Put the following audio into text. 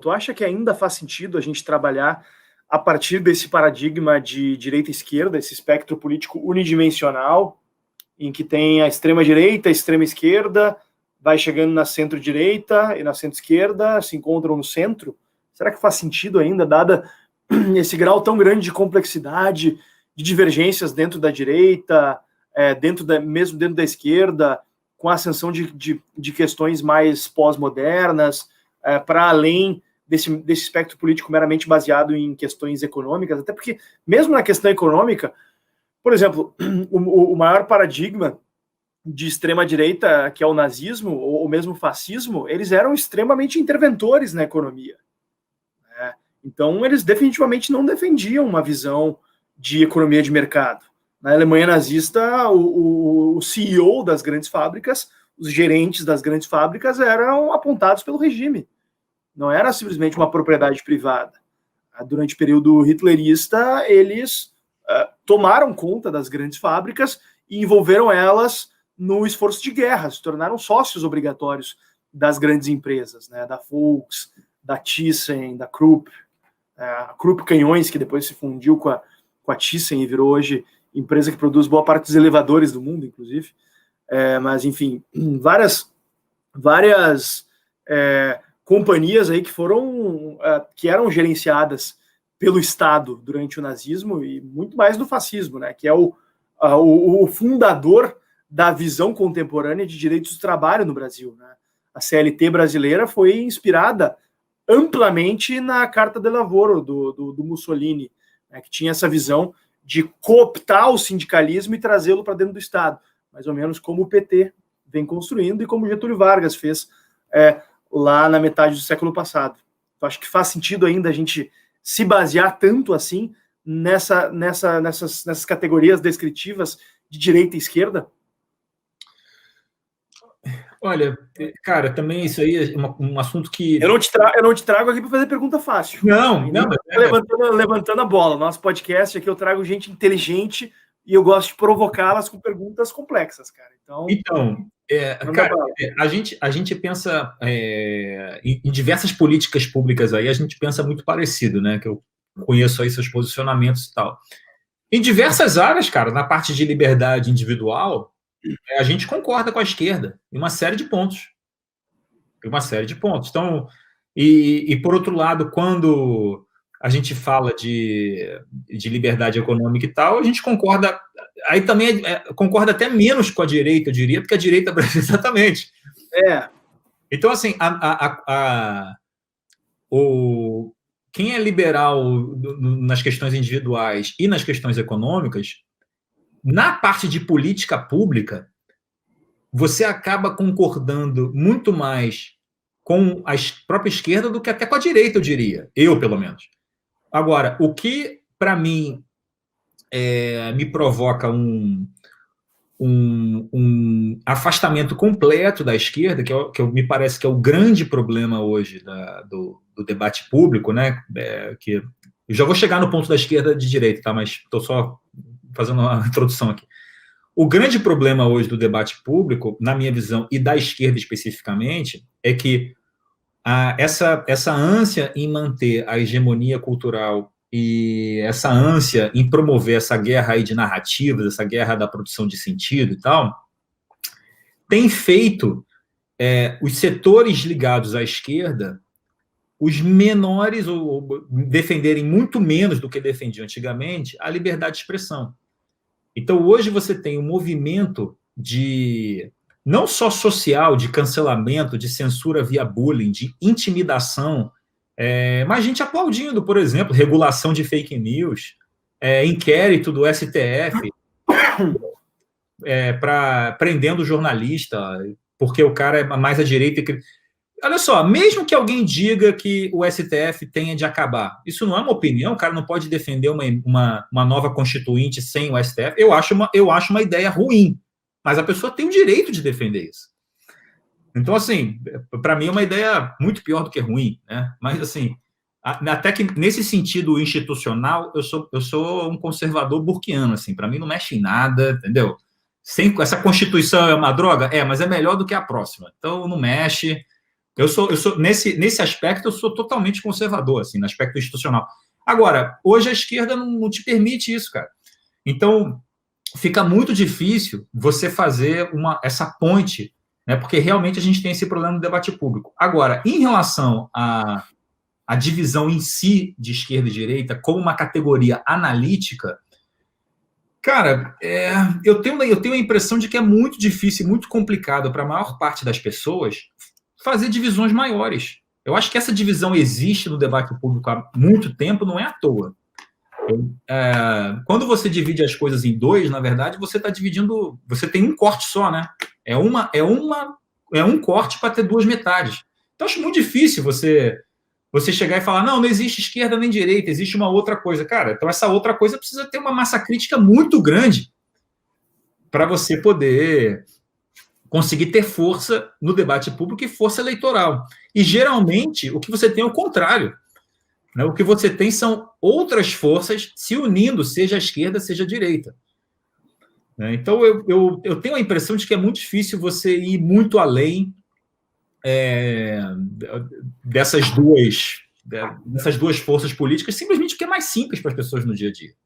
Tu acha que ainda faz sentido a gente trabalhar a partir desse paradigma de direita e esquerda, esse espectro político unidimensional, em que tem a extrema-direita, a extrema-esquerda, vai chegando na centro-direita e na centro-esquerda, se encontram no centro? Será que faz sentido ainda, dada esse grau tão grande de complexidade, de divergências dentro da direita, mesmo dentro da esquerda, com a ascensão de questões mais pós-modernas, para além desse espectro político meramente baseado em questões econômicas? Até porque, mesmo na questão econômica, por exemplo, o maior paradigma de extrema-direita, que é o nazismo, ou mesmo o fascismo, eles eram extremamente interventores na economia. Então, eles definitivamente não defendiam uma visão de economia de mercado. Na Alemanha nazista, o CEO das grandes fábricas, os gerentes das grandes fábricas eram apontados pelo regime. Não era simplesmente uma propriedade privada. Durante o período hitlerista, eles tomaram conta das grandes fábricas e envolveram elas no esforço de guerra, se tornaram sócios obrigatórios das grandes empresas, né, da Volks, da Thyssen, da Krupp, a Krupp Canhões, que depois se fundiu com a Thyssen e virou hoje empresa que produz boa parte dos elevadores do mundo, inclusive. Mas, enfim, várias companhias aí que eram gerenciadas pelo Estado durante o nazismo e muito mais do fascismo, né, que é o fundador da visão contemporânea de direitos do trabalho no Brasil, né? A CLT brasileira foi inspirada amplamente na Carta del Lavoro do Mussolini, né, que tinha essa visão de cooptar o sindicalismo e trazê-lo para dentro do Estado, mais ou menos como o PT vem construindo e como Getúlio Vargas fez lá na metade do século passado. Eu acho que faz sentido ainda a gente se basear tanto assim nessas categorias descritivas de direita e esquerda? Olha, cara, também isso aí é um assunto que... Eu não te trago aqui para fazer pergunta fácil. Não. Levantando a bola. Nosso podcast aqui eu trago gente inteligente e eu gosto de provocá-las com perguntas complexas, cara. Então cara, a gente pensa em diversas políticas públicas aí, a gente pensa muito parecido, né? Que eu conheço aí seus posicionamentos e tal. Em diversas áreas, cara, na parte de liberdade individual, a gente concorda com a esquerda em uma série de pontos. Então, e por outro lado, quando a gente fala de liberdade econômica e tal, a gente concorda, aí também concorda até menos com a direita, eu diria, porque a direita exatamente. Então, assim, quem é liberal nas questões individuais e nas questões econômicas, na parte de política pública, você acaba concordando muito mais com a própria esquerda do que até com a direita, eu diria. Eu, pelo menos. Agora, o que, para mim, me provoca um afastamento completo da esquerda, que me parece que é o grande problema hoje do debate público, né? Que eu já vou chegar no ponto da esquerda e de direita, tá? Mas estou só fazendo uma introdução aqui. O grande problema hoje do debate público, na minha visão, e da esquerda especificamente, é que essa ânsia em manter a hegemonia cultural e essa ânsia em promover essa guerra aí de narrativas, essa guerra da produção de sentido e tal, tem feito os setores ligados à esquerda os menores, ou defenderem muito menos do que defendiam antigamente, a liberdade de expressão. Então, hoje você tem um movimento não só social, de cancelamento, de censura via bullying, de intimidação, mas gente aplaudindo, por exemplo, regulação de fake news, inquérito do STF, prendendo jornalista, porque o cara é mais à direita. Olha só, mesmo que alguém diga que o STF tenha de acabar, isso não é uma opinião, o cara não pode defender uma nova constituinte sem o STF. Eu acho uma ideia ruim, mas a pessoa tem o direito de defender isso. Então, assim, para mim é uma ideia muito pior do que ruim, né? Mas, assim, até que nesse sentido institucional, eu sou um conservador burquiano, assim, para mim não mexe em nada, entendeu? Essa Constituição é uma droga? Mas é melhor do que a próxima. Então, não mexe. Nesse aspecto, eu sou totalmente conservador, assim, no aspecto institucional. Agora, hoje a esquerda não te permite isso, cara. Então, fica muito difícil você fazer essa ponte, né, porque realmente a gente tem esse problema no debate público. Agora, em relação à divisão em si de esquerda e direita como uma categoria analítica, cara, eu tenho a impressão de que é muito difícil, muito complicado para a maior parte das pessoas fazer divisões maiores. Eu acho que essa divisão existe no debate público há muito tempo, não é à toa. Quando você divide as coisas em dois, na verdade, você está dividindo. Você tem um corte só, né? É um corte para ter duas metades. Então, acho muito difícil você chegar e falar: não existe esquerda nem direita, existe uma outra coisa. Cara, então essa outra coisa precisa ter uma massa crítica muito grande para você poder conseguir ter força no debate público e força eleitoral. E, geralmente, o que você tem é o contrário. Né? O que você tem são outras forças se unindo, seja a esquerda, seja a direita. Né? Então, eu tenho a impressão de que é muito difícil você ir muito além dessas duas forças políticas, simplesmente porque é mais simples para as pessoas no dia a dia.